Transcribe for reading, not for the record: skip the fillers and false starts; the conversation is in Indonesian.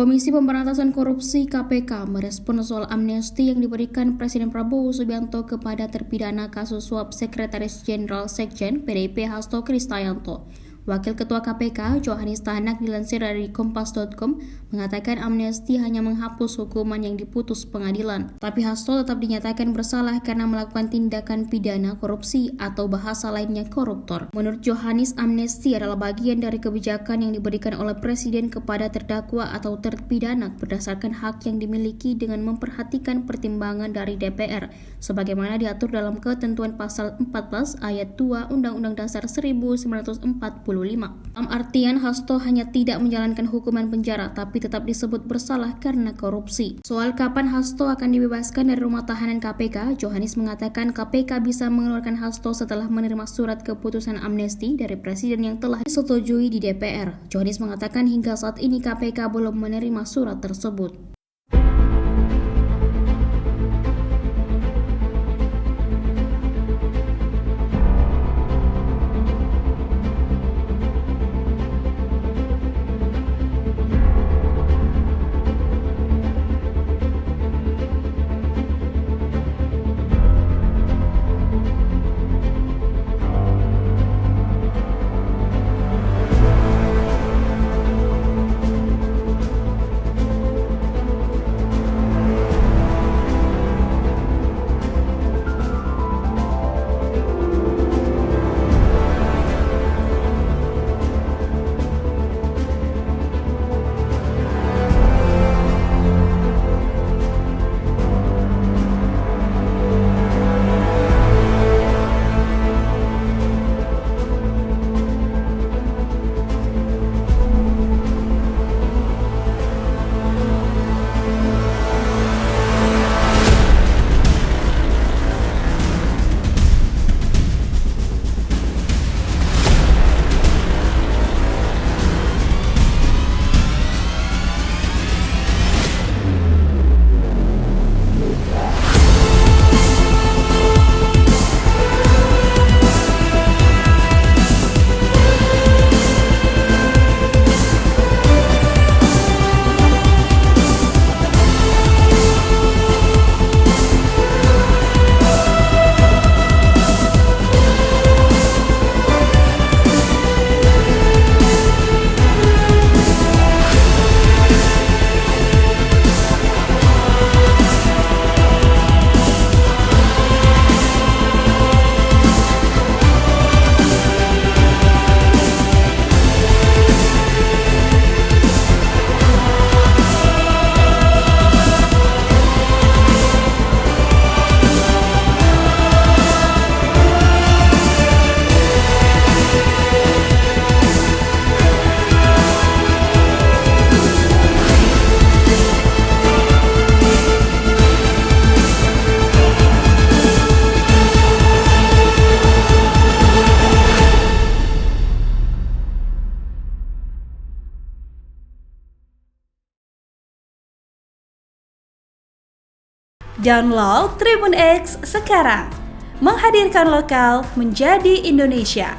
Komisi Pemberantasan Korupsi (KPK) merespon soal amnesti yang diberikan Presiden Prabowo Subianto kepada terpidana kasus suap Sekretaris Jenderal Sekjen PDIP Hasto Kristianto. Wakil Ketua KPK, Johannes Tahanak, dilansir dari Kompas.com, mengatakan amnesti hanya menghapus hukuman yang diputus pengadilan. Tapi Hasto tetap dinyatakan bersalah karena melakukan tindakan pidana korupsi atau bahasa lainnya koruptor. Menurut Johannes, amnesti adalah bagian dari kebijakan yang diberikan oleh Presiden kepada terdakwa atau terpidana berdasarkan hak yang dimiliki dengan memperhatikan pertimbangan dari DPR, sebagaimana diatur dalam ketentuan pasal 14 ayat 2 Undang-Undang Dasar 1945. Dalam artian, Hasto hanya tidak menjalankan hukuman penjara, tapi tetap disebut bersalah karena korupsi. Soal kapan Hasto akan dibebaskan dari rumah tahanan KPK, Johannes mengatakan KPK bisa mengeluarkan Hasto setelah menerima surat keputusan amnesti dari Presiden yang telah disetujui di DPR. Johannes mengatakan hingga saat ini KPK belum menerima surat tersebut. Download Tribun X sekarang, menghadirkan lokal menjadi Indonesia.